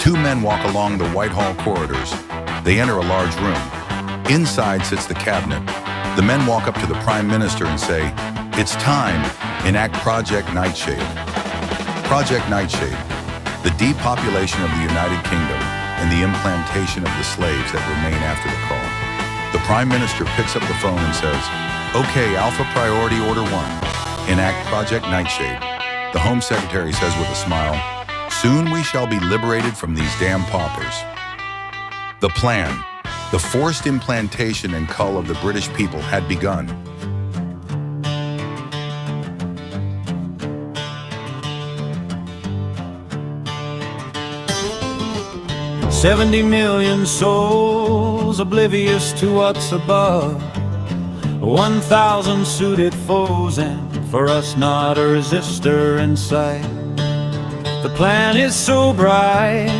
two men walk along the Whitehall corridors. They enter a large room. Inside sits the cabinet. The men walk up to the Prime Minister and say, "It's time, enact Project Nightshade." Project Nightshade, the depopulation of the United Kingdom and the implantation of the slaves that remain after the call. The Prime Minister picks up the phone and says, "Okay, Alpha Priority Order 1, enact Project Nightshade." The Home Secretary says with a smile, "Soon we shall be liberated from these damn paupers." The plan, the forced implantation and cull of the British people had begun. "70 million souls oblivious to what's above, 1,000 suited foes, and for us not a resistor in sight. The plan is so bright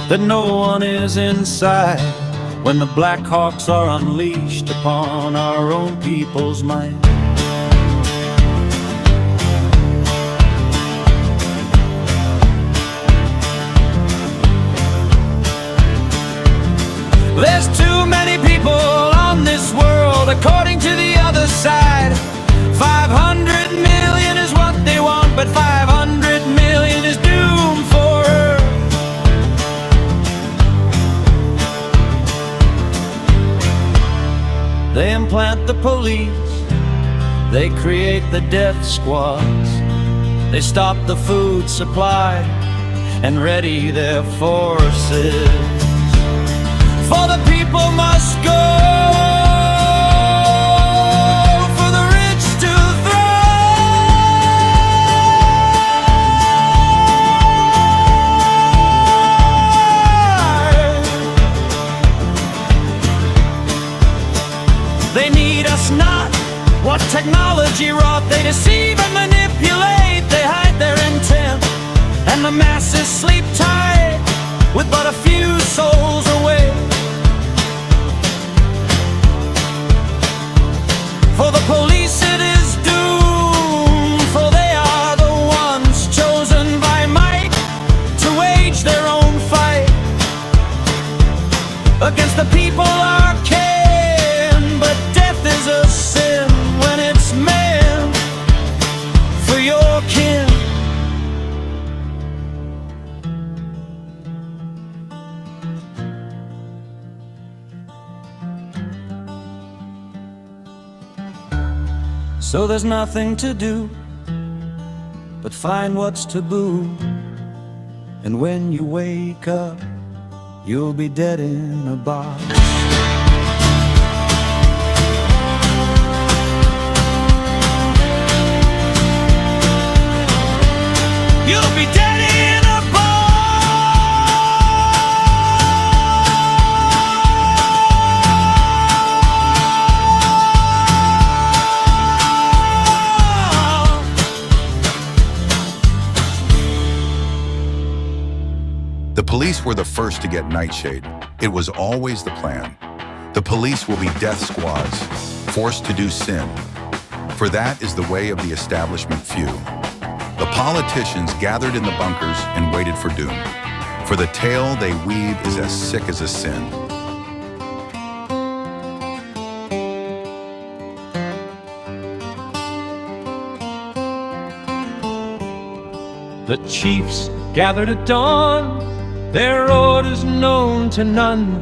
that no one is inside when the Black Hawks are unleashed upon our own people's might." There's too many people on this world, according to the other side. 500 million is what they want, but 500 million is doomed for Earth. They implant the police, they create the death squads, they stop the food supply and ready their forces. For the people must go, for the rich to thrive. They need us not. What technology wrought, they deceive and manipulate. They hide their intent, and the masses sleep tight with but a few souls away. For the police it is doom, for they are the ones chosen by might to wage their own fight against the people our kin. But death is a sin when it's meant for your kin. So there's nothing to do but find what's taboo. And when you wake up, you'll be dead in a box. You'll be dead in a box. The police were the first to get Nightshade. It was always the plan. The police will be death squads, forced to do sin. For that is the way of the establishment few. The politicians gathered in the bunkers and waited for doom. For the tale they weave is as sick as a sin. The chiefs gathered at dawn, their orders known to none,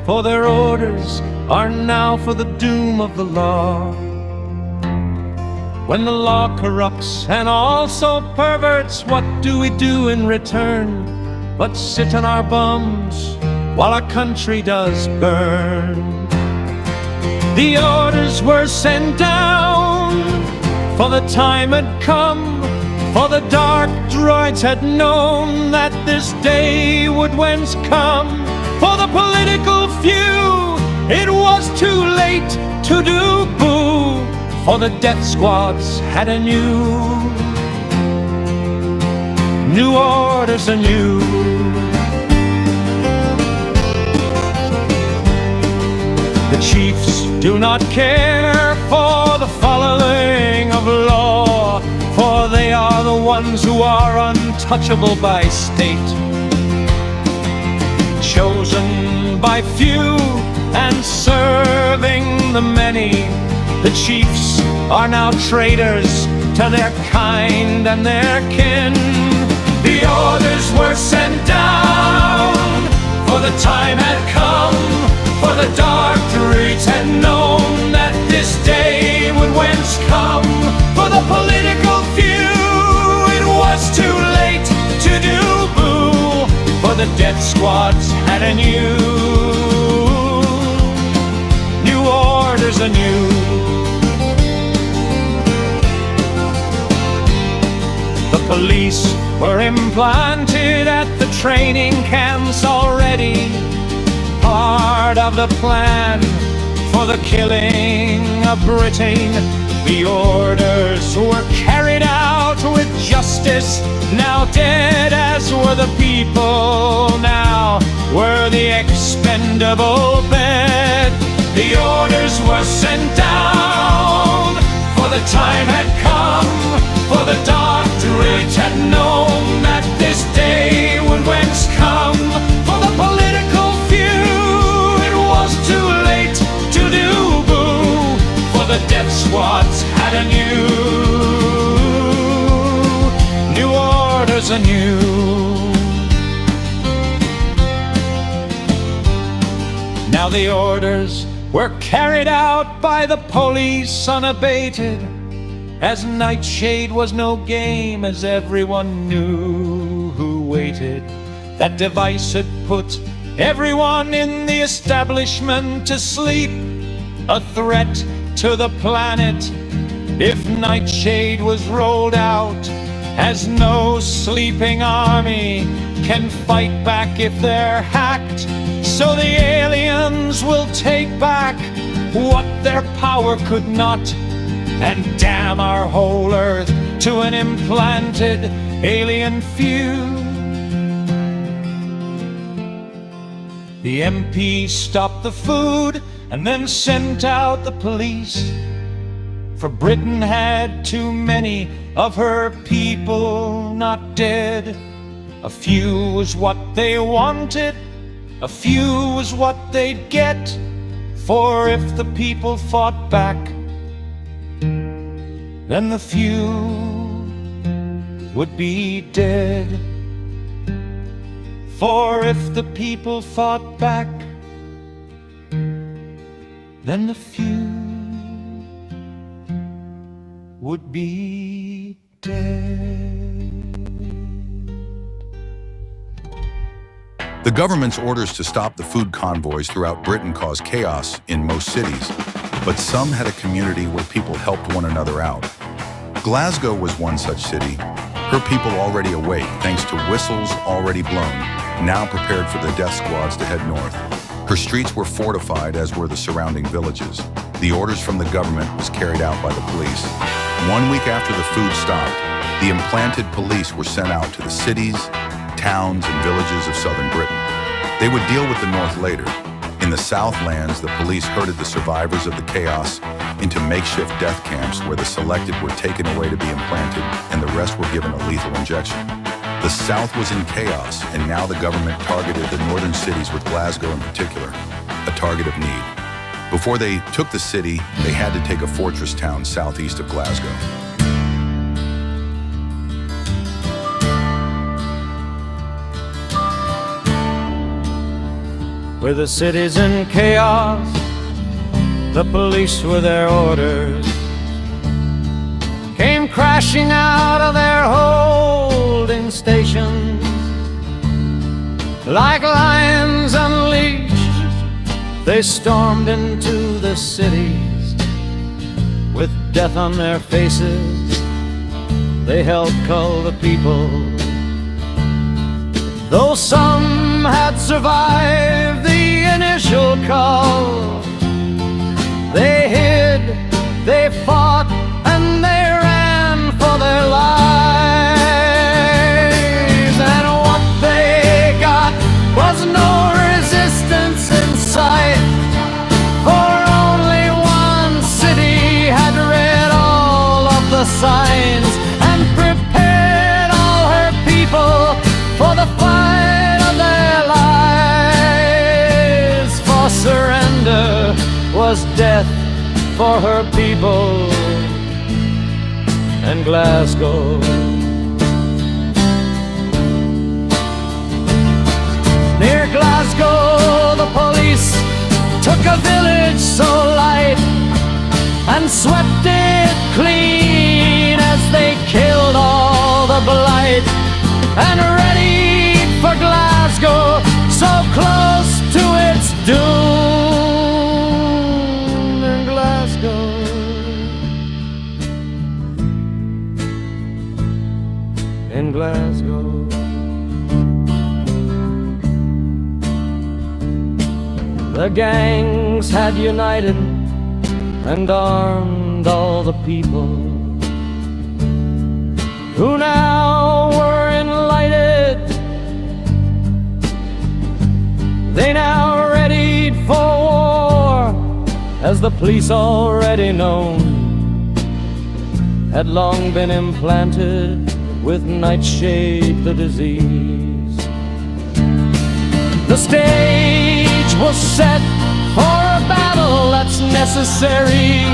for their orders are now for the doom of the law. When the law corrupts and also perverts, what do we do in return but sit on our bums while our country does burn? The orders were sent down, for the time had come, for the dark droids had known that this day would whence come. For the political few, it was too late to do boo, for the death squads had a new orders anew. The chiefs do not care for the following of law, for they are the ones who are untouchable by state. chosen by few and serving the many. The chiefs are now traitors to their kind and their kin. The orders were sent down, for the time had come, for the dark dreams had known that this day would whence come. For the political few, it was too late to do boo, for the death squads had a new orders anew. The police were implanted at the training camps already, part of the plan for the killing of Britain. The orders were carried out with justice, now dead as were the people, now were the expendable bed. The orders were sent down, for the time had come, for the dark dread had known that this day would whence come. For the political few, it was too late to do boo, for the death squads had a new orders anew. Now the orders were carried out by the police unabated, as Nightshade was no game, as everyone knew who waited. That device had put everyone in the establishment to sleep, a threat to the planet if Nightshade was rolled out, as no sleeping army can fight back if they're hacked. So the aliens will take back what their power could not, and damn our whole earth to an implanted alien few. The MP stopped the food and then sent out the police, for Britain had too many of her people not dead. A few was what they wanted, a few was what they'd get, for if the people fought back, then the few would be dead. For if the people fought back, then the few would be dead. The government's orders to stop the food convoys throughout Britain caused chaos in most cities, but some had a community where people helped one another out. Glasgow was one such city, her people already awake thanks to whistles already blown, now prepared for the death squads to head north. Her streets were fortified, as were the surrounding villages. The orders from the government was carried out by the police. 1 week after the food stopped, the implanted police were sent out to the cities, towns, and villages of southern Britain. They would deal with the north later. In the Southlands, the police herded the survivors of the chaos into makeshift death camps where the selected were taken away to be implanted and the rest were given a lethal injection. The South was in chaos, and now the government targeted the northern cities, with Glasgow in particular, a target of need. Before they took the city, they had to take a fortress town southeast of Glasgow. With the cities in chaos, the police with their orders came crashing out of their holding stations. Like lions unleashed, they stormed into the cities. With death on their faces, they held cull the people. Though some had survived the initial call, they hid, they fought, and they ran for their lives. And what they got was no resistance in sight, for only one city had read all of the signs and prepared all her people for the fight of their lives. for her people, and Glasgow. Near Glasgow, the police took a village so light and swept it clean as they killed all the blight, and readied for Glasgow, so close to its doom. In Glasgow, in Glasgow, the gangs had united and armed all the people, who now were enlightened. They now readied for war, as the police already known had long been implanted with nightshade the disease. The stage was set for a battle that's necessary,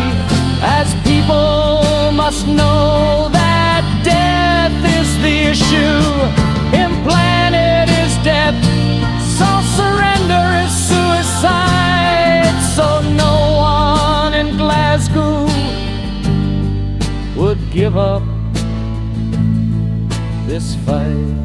as people must know that death is the issue. Implanted is death, so surrender is suicide. So no one in Glasgow would give up this fight.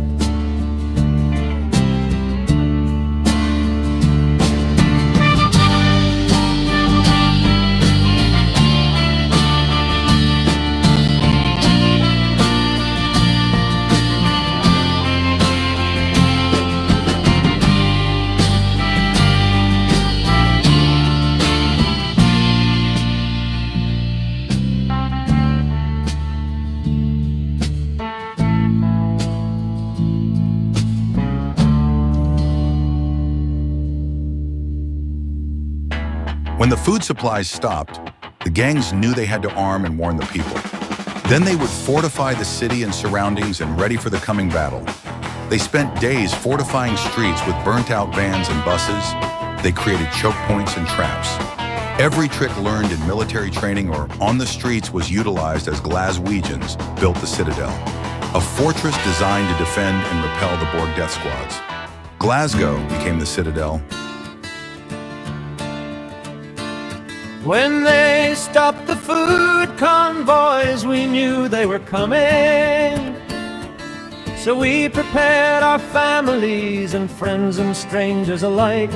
When the food supplies stopped, the gangs knew they had to arm and warn the people. Then they would fortify the city and surroundings and ready for the coming battle. They spent days fortifying streets with burnt-out vans and buses. They created choke points and traps. Every trick learned in military training or on the streets was utilized as Glaswegians built the Citadel, a fortress designed to defend and repel the Borg death squads. Glasgow became the Citadel. When they stopped the food convoys, we knew they were coming. So we prepared our families and friends and strangers alike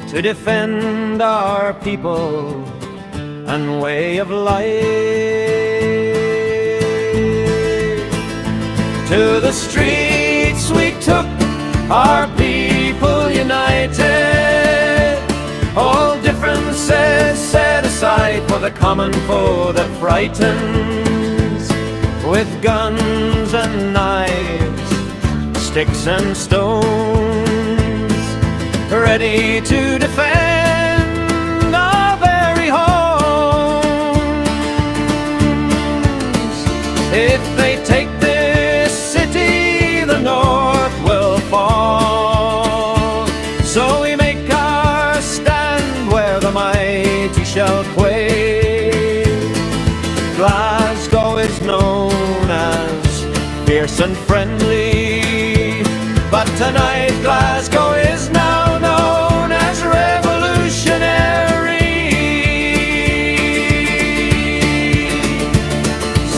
to defend our people and way of life. To the streets we took, our people united, all differences set aside for the common foe that frightens, with guns and knives, sticks and stones, ready to defend our very homes. If they take this city, the North will fall. So we make our stand where the mighty shall quake. Glasgow is known as fierce and friendly, but tonight Glasgow is now known as revolutionary.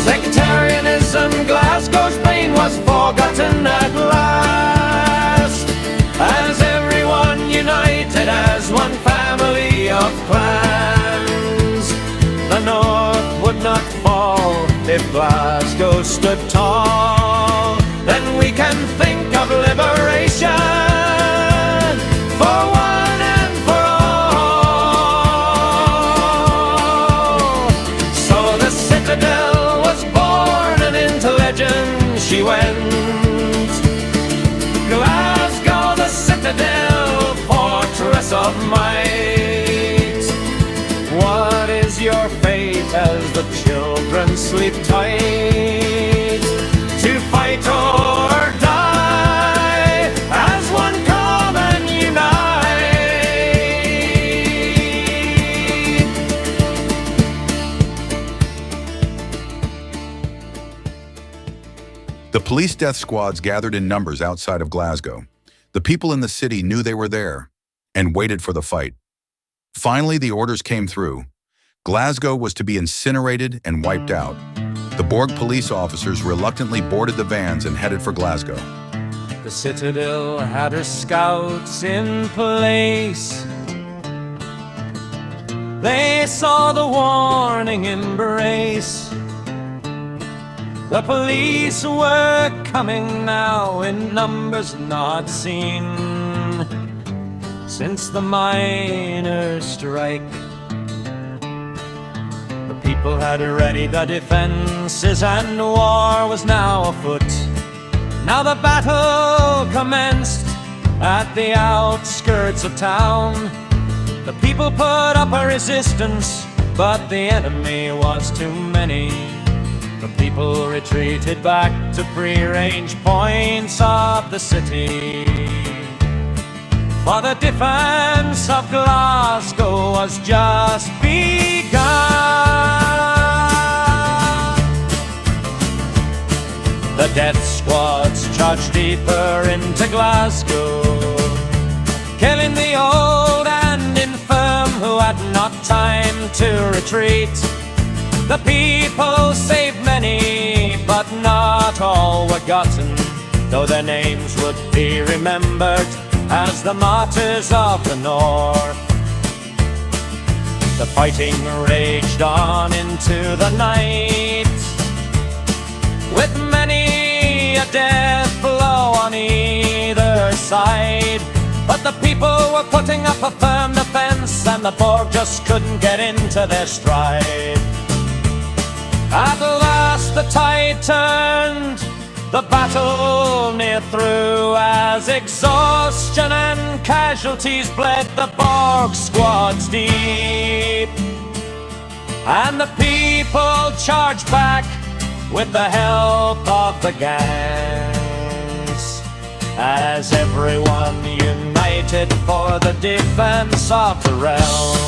Sectarianism, Glasgow's pain was forgotten at last, as everyone united as one family of clans. The North would not fall if Glasgow stood tall. Then we can think of liberation for one and for all. So the Citadel was born, and into legend she went. Glasgow, the Citadel, fortress of might. What is your fate as the children sleep tight? To fight or die as one common unite. The police death squads gathered in numbers outside of Glasgow. The people in the city knew they were there and waited for the fight. Finally, the orders came through. Glasgow was to be incinerated and wiped out. The Borg police officers reluctantly boarded the vans and headed for Glasgow. The Citadel had her scouts in place. They saw the warning embrace. The police were coming now in numbers not seen since the miners' strike. The people had ready the defenses and war was now afoot. Now the battle commenced at the outskirts of town. The people put up a resistance, but the enemy was too many. The people retreated back to pre-range points of the city. For the defense of Glasgow was just begun. The death squads charged deeper into Glasgow, killing the old and infirm who had not time to retreat. The people saved many, but not all were gotten, though their names would be remembered as the martyrs of the North. The fighting raged on into the night, with many a death blow on either side. But the people were putting up a firm defense, and the Borg just couldn't get into their stride. At last the tide turned, the battle near through, as exhaustion and casualties bled the Borg squads deep. And the people charged back with the help of the gangs, as everyone united for the defense of the realm.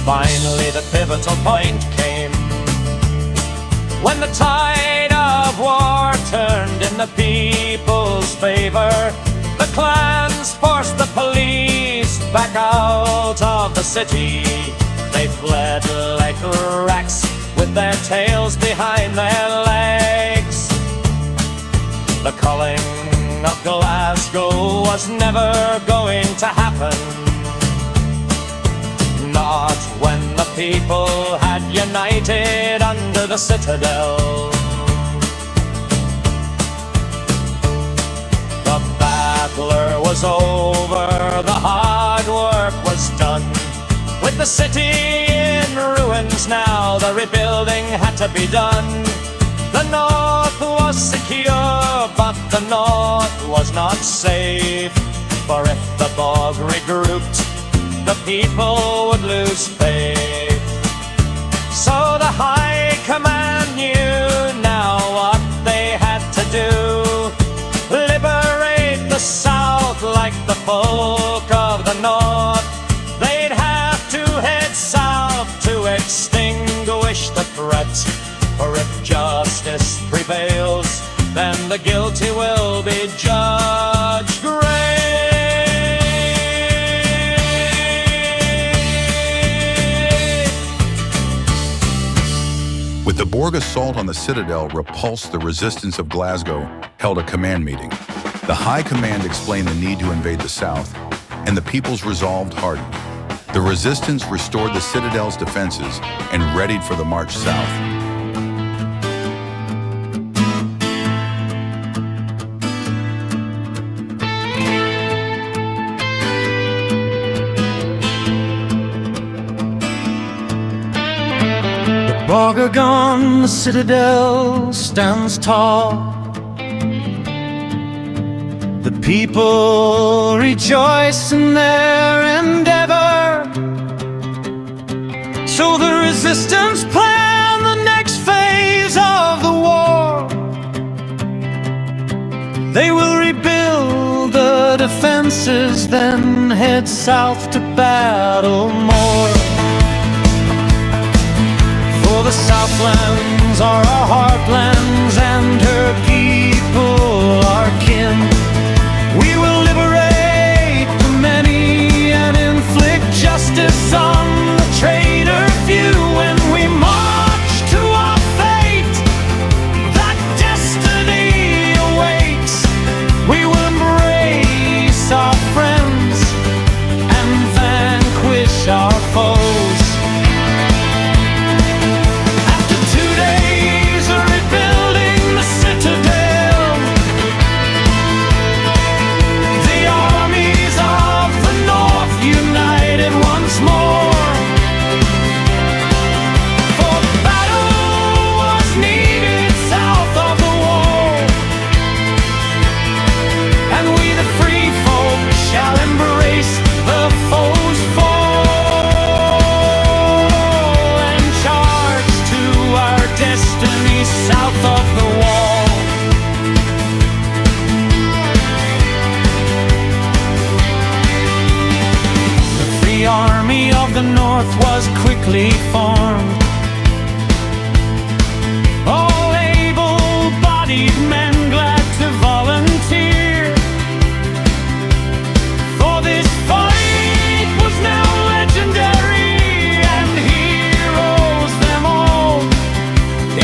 Finally the pivotal point came, when the tide of war turned in the people's favor. The clans forced the police back out of the city. They fled like rats with their tails behind their legs. The culling of Glasgow was never going to happen, not when the people had united under the Citadel. The battler was over, the hard work was done. With the city in ruins now, the rebuilding had to be done. The North was secure, but the North was not safe. For if the Borg regrouped, the people would lose faith. So the High Command knew now what they had to do: liberate the South like the folk of the North. They'd have to head south to extinguish the threat. For if justice prevails, then the guilty will be judged great. With the Borg assault on the Citadel repulsed the resistance of Glasgow, held a command meeting. The High Command explained the need to invade the South, and the people's resolve hardened. The resistance restored the Citadel's defenses and readied for the march south. The Borg are gone, the Citadel stands tall. The people rejoice in their endeavor. So the resistance plan the next phase of the war. They will rebuild the defenses, then head south to battle more. For the the Southlands are our heartlands, and her people our kin. We will liberate the many and inflict justice on the traitor few. When we march to our fate, that destiny awaits. We will embrace our friends and vanquish our foes. After 2 days of rebuilding the citadel, the armies of the North united once more. For battle was needed south of the wall, and we the free folk shall embrace the foe's fall and charge to our destiny south of the wall. The free army of the North was quickly formed. All able-bodied men glad to volunteer, for this fight was now legendary, and heroes them all.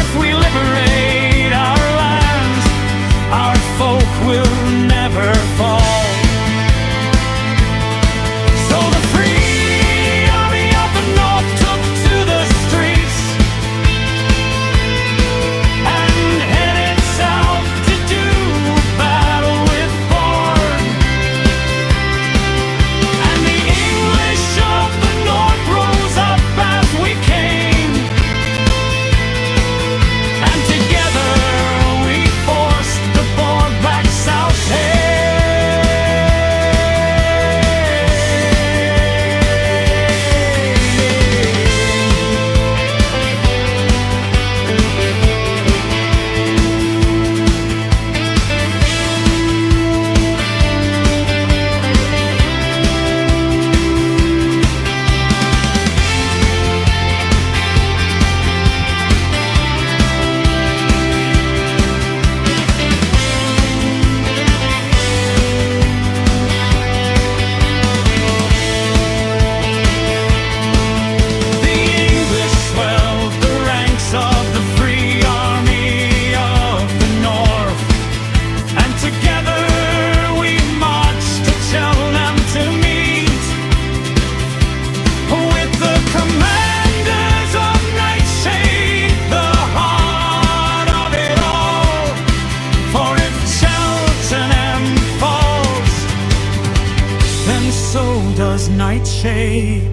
If we liberate our lands, our folk will never fall. So the free army of the North took to the streets and headed south to do battle with Bards. And the English of the North rose up as we came, and together we forced the board back south. The English swelled the ranks of the free army of the North, and together we marched to Cheltenham to meet with the commanders of Nightshade, the heart of it all. For if Cheltenham falls, then so does Nightshade.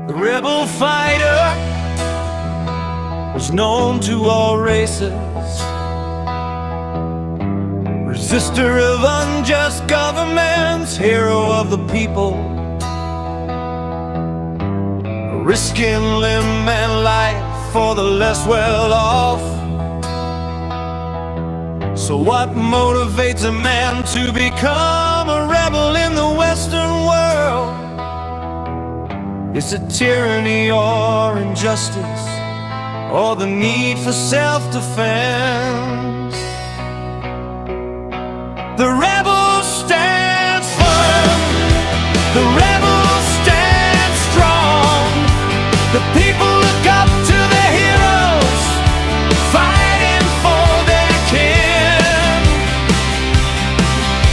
The rebel fighter was known to all races, resistor of unjust governments, hero of the people, risking limb and life for the less well off. So what motivates a man to become a rebel in the Western world? Is it tyranny or injustice, or the need for self-defense? The rebel stands firm, the rebel stands strong. The people look up to their heroes, fighting for their kin.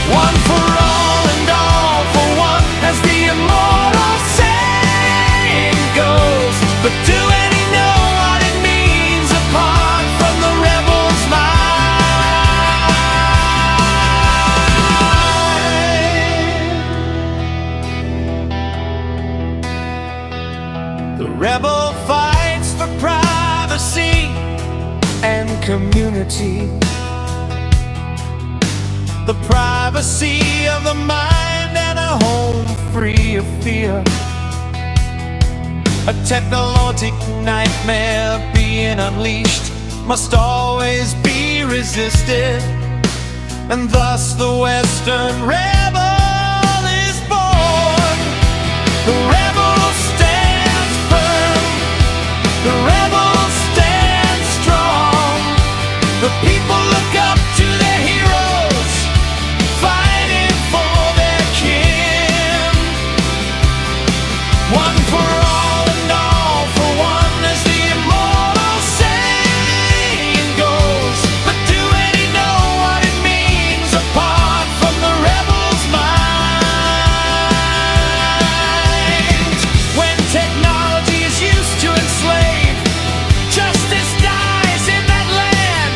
One for all and all for one, as the immortal saying goes. But do any know what it means apart from the rebel's mind? The rebel fights for privacy and community, the privacy of the mind and a home free of fear. A technologic nightmare being unleashed must always be resisted, and thus the Western rebel is born. The rebel stands firm, the rebel stands strong. The people look up to their heroes, fighting for their kin. One for all and all for one, as the immortal saying goes. But do any know what it means apart from the rebel's mind? When technology is used to enslave, justice dies in that land.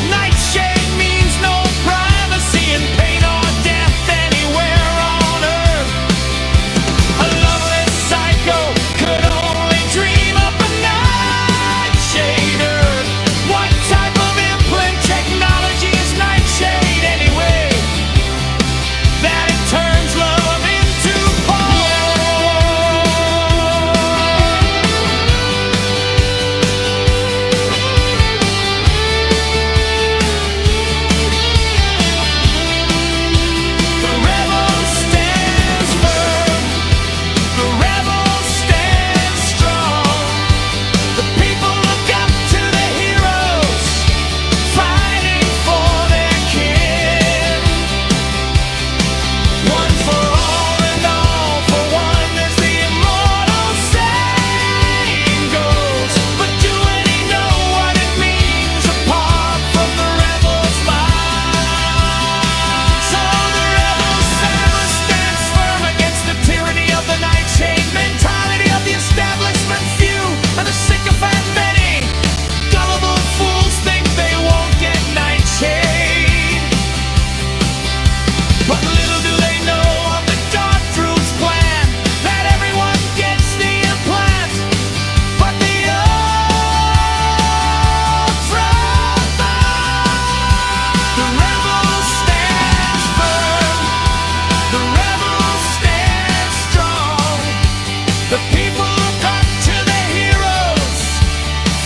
Nightshade means no privacy and pain or death anywhere on earth. A loveless psycho could only dream up a nightshade earth. What type of implant technology is nightshade anyway, that it turns love into The rebel stands firm, the rebel stands strong. The people look up to the heroes, fighting for their kin. One for all and all for one, as the immortal saying goes. But do any know what it means apart from the rebel's mind? So the rebel sailor stands firm against the tyranny of the nightshade mentality of the establishment few and the sycophant many. Gullible fools think they won't get nightshade, but little do they know of the dark truth's plan, that everyone gets the implant, but the upfront mind. The rebel stands firm, the rebel stands strong. The people look up to their heroes,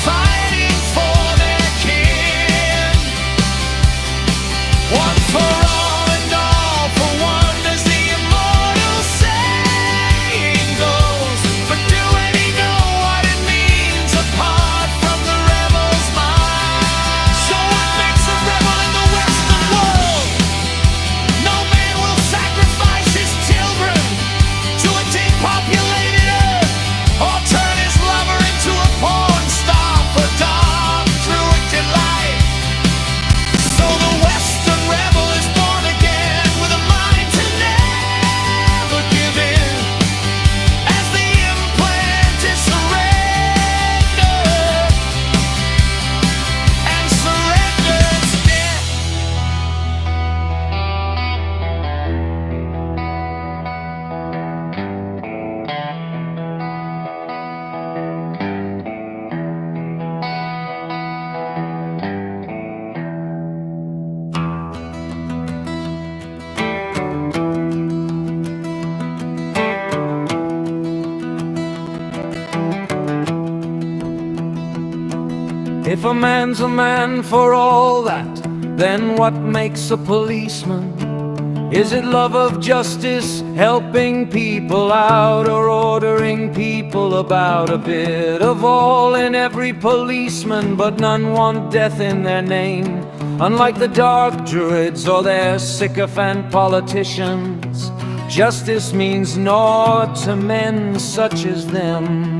fighting for their kin. One for all and all for one, as the immortal saying goes. But do any know what it means apart from the rebel's mind? So what makes a rebel in the Western world? No man will sacrifice his children to a depopulated earth, or turn his lover into a porn star for dark druid delight. So the Western rebel is born again with a mind to never give in, as the implant is surrendered, and surrender's death. If a man's a man for all that, then what makes a policeman? Is it love of justice, helping people out, or ordering people about? A bit of all in every policeman, but none want death in their name. Unlike the dark druids or their sycophant politicians, justice means naught to men such as them.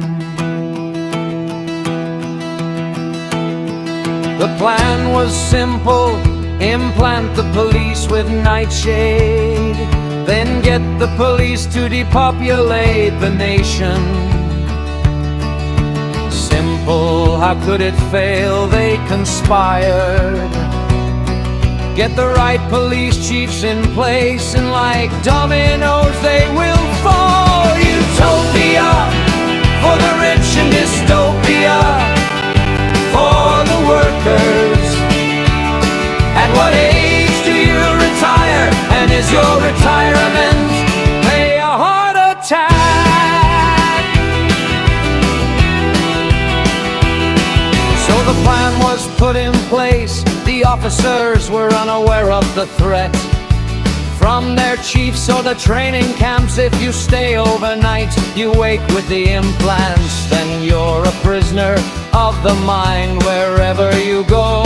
The plan was simple: implant the police with nightshade, then get the police to depopulate the nation. how could it fail? They conspired. Get the right police chiefs in place, and like dominoes they will fall. Utopia for the rich and dystopia for the workers. At what age do you retire? And is your retirement pay a heart attack? So the plan was put in place. The officers were unaware of the threat from their chiefs or the training camps. If you stay overnight, you wake with the implants, then you're a prisoner of the mind wherever you go.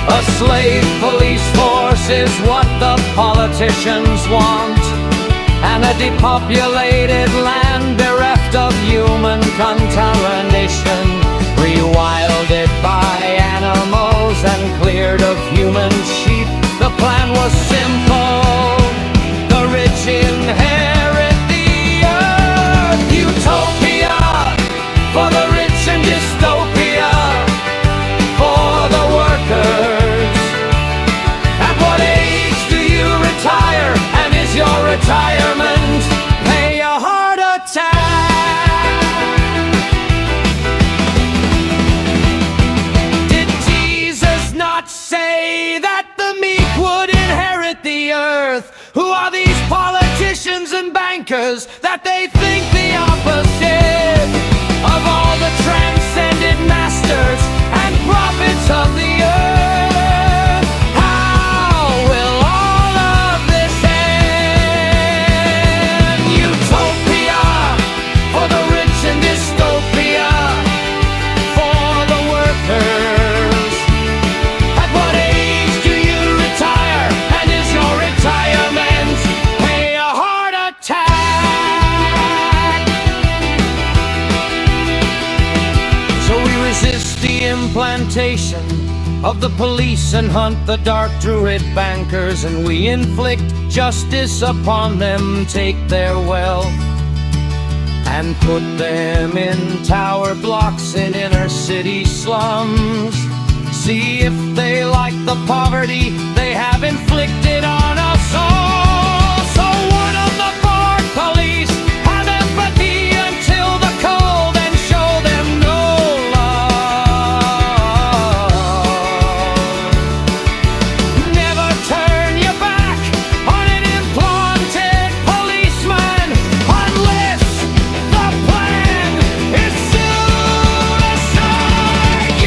A slave police force is what the politicians want, and a depopulated land bereft of human contamination, rewilded by animals and cleared of human sheep. The plan was simple: the rich inherit the earth. Utopia for the rich and dystopia for the workers. At what age do you retire? And is your retirement pay a heart attack? Did Jesus not say that the meek would inherit the earth? Who are these politicians and bankers that they think the opposite of all the transcended masters and prophets of the earth? How will all of this end? Utopia for the rich and dystopia for the workers. At what age do you retire? And is your retirement pay a heart attack? So we resist the implantation of the police and hunt the dark druid bankers, and we inflict justice upon them, take their wealth and put them in tower blocks in inner city slums. See if they like the poverty they have inflicted on us all. So warn of the Bard police, have empathy until the cold, and show them no love. Never turn your back on an implanted policeman unless the plan is suicide.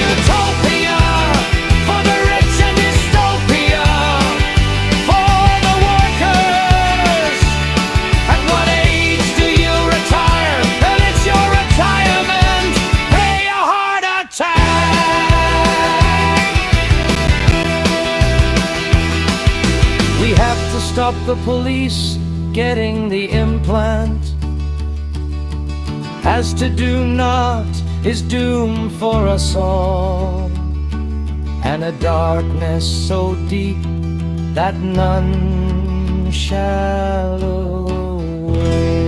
Utopia for the rich and dystopia for the workers. At what age do you retire? And it's your retirement pay a heart attack. We have to stop the police getting the implant, as to do not is doom for us all, and a darkness so deep that none shall away.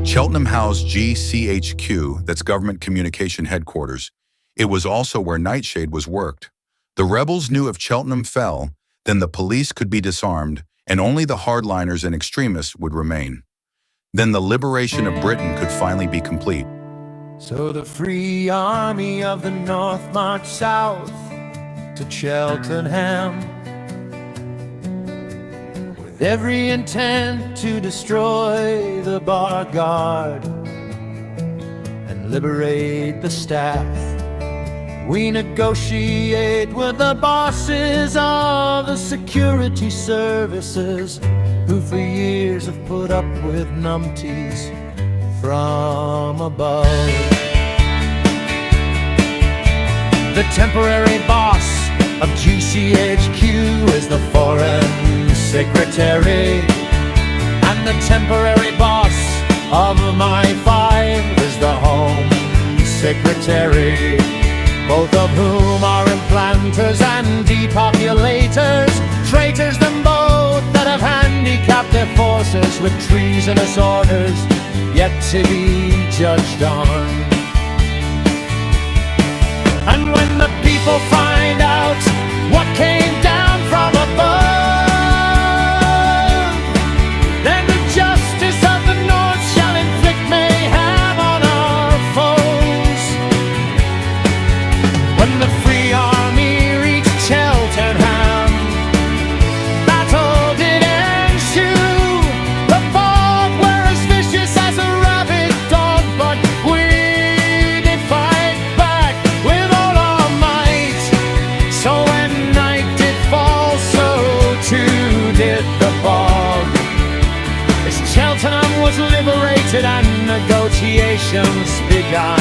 Cheltenham housed GCHQ, that's Government Communication Headquarters. It was also where Nightshade was worked. The rebels knew if Cheltenham fell, then the police could be disarmed and only the hardliners and extremists would remain. Then the liberation of Britain could finally be complete. So the free army of the north marched south to Cheltenham, with every intent to destroy the Bard Guard and liberate the staff. We negotiate with the bosses of the security services, who for years have put up with numpties from above. The temporary boss of GCHQ is the foreign secretary, and the temporary boss of My5 is the home secretary, both of whom are implanters and depopulators, traitors them both that have handicapped their forces with treasonous orders yet to be judged on. And when the people find out what came down from above, then the justice of the North shall inflict mayhem on our foes. When the Free Army reached Cheltenham, battle did ensue. The Bard were as vicious as a rabid dog, but we did fight back with all our might. So when night did fall, so too did the bog, as Cheltenham was liberated and negotiations begun.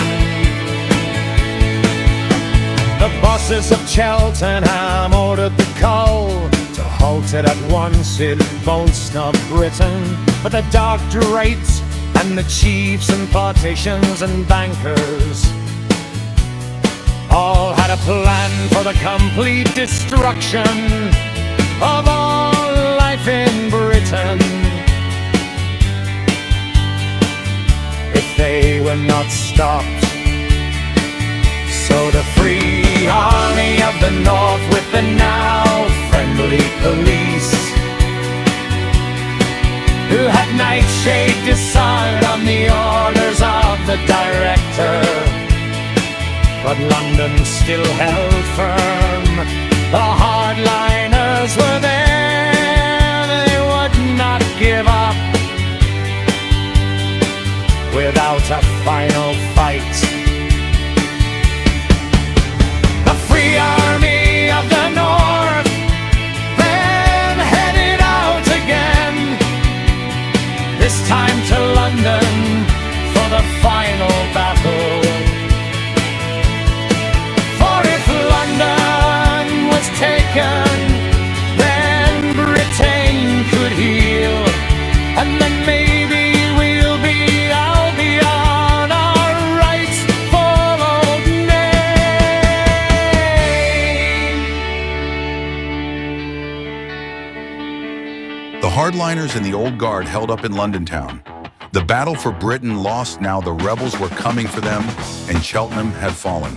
The bosses of Cheltenham ordered the coal to halt it at once. It won't snub Britain, but the doctorates and the chiefs and politicians and bankers all had a plan for the complete destruction of all life in Britain. If they were not stopped, so the Free Army of the North, with the now friendly police, who had Nightshade decide on the orders of the director, but London still held firm. The hardliners were there, they would not give up without a final fight. The Free Army of the North then headed out again, this time to London for the final battle. For if London was taken, then Britain could heal, and then maybe we'll be out beyond our rights for old name. The hardliners and the Old Guard held up in London town. The battle for Britain lost. Now the rebels were coming for them, and Cheltenham had fallen.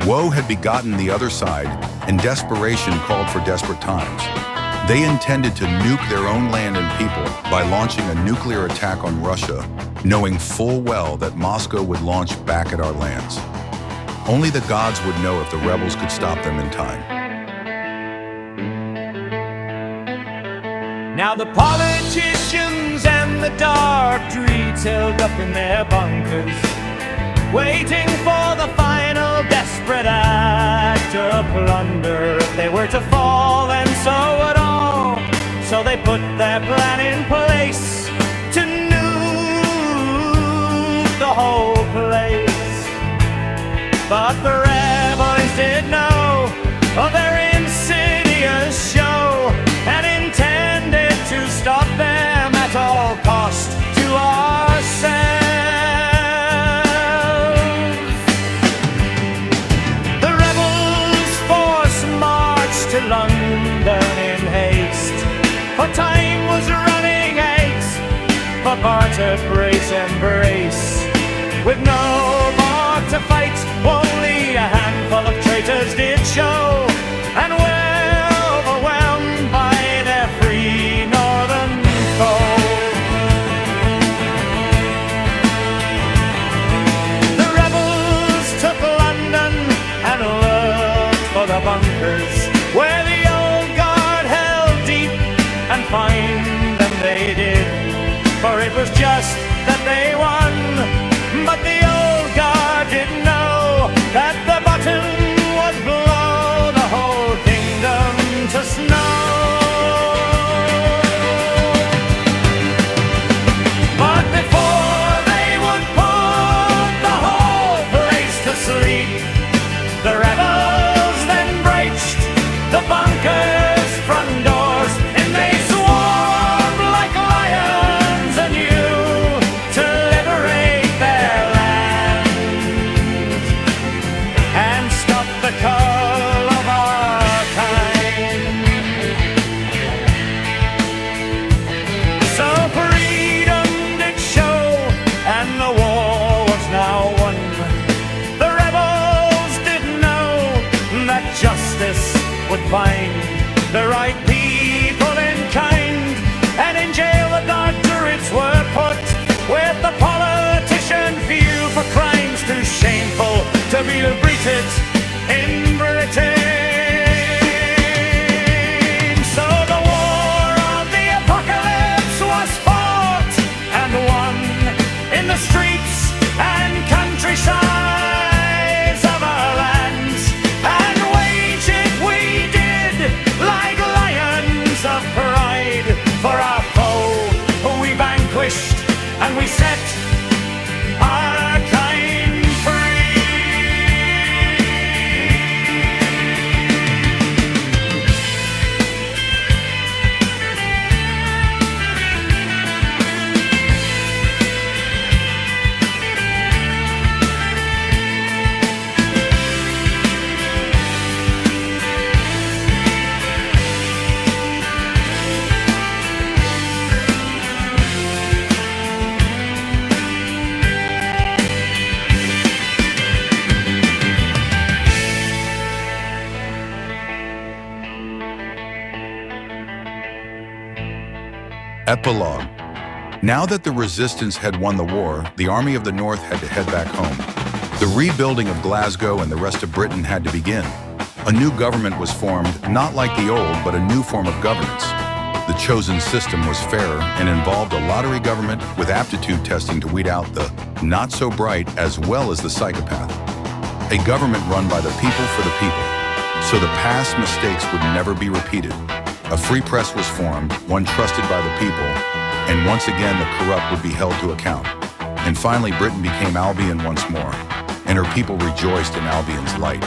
Woe had begotten the other side, and desperation called for desperate times. They intended to nuke their own land and people by launching a nuclear attack on Russia, knowing full well that Moscow would launch back at our lands. Only the gods would know if the rebels could stop them in time. Now the politicians and the dark dreeds held up in their bunkers, waiting for the final desperate act of plunder. If they were to fall, then so would all. So they put their plan in place to nuke the whole place. But the rebels did know of their insidious show, and intended to stop them at all cost to ourselves. The rebels' force marched to London in haste, for time was running out for barter, brace, embrace. With no more to fight, only a handful of traitors did show, and were overwhelmed by their free northern foe. The rebels took London and looked for the bunkers where the old guard held deep, and find them they did, for it was just that they won. But the old guard didn't know that the button would blow the whole kingdom to snow. But before they would put the whole place to sleep, the rebels then breached the bunker's front doors, and they swarmed like lions anew to liberate their land and stop the call of our kind. So freedom did show, and the war was now won. The rebels didn't know that justice would find the right people in kind, and in jail the dark Druids were put, with the politician few for crimes too shameful to be repeated in Britain. So the war of the apocalypse was fought and won in the streets and countrysides of our lands, and wage it we did like lions of pride for our foe who we vanquished, and we set our kind free. Epilogue. Now that the resistance had won the war, the Army of the North had to head back home. The rebuilding of Glasgow and the rest of Britain had to begin. A new government was formed, not like the old, but a new form of governance. The chosen system was fairer and involved a lottery government with aptitude testing to weed out the not-so-bright as well as the psychopath. A government run by the people for the people, so the past mistakes would never be repeated. A free press was formed, one trusted by the people, and once again the corrupt would be held to account. And finally Britain became Albion once more, and her people rejoiced in Albion's light.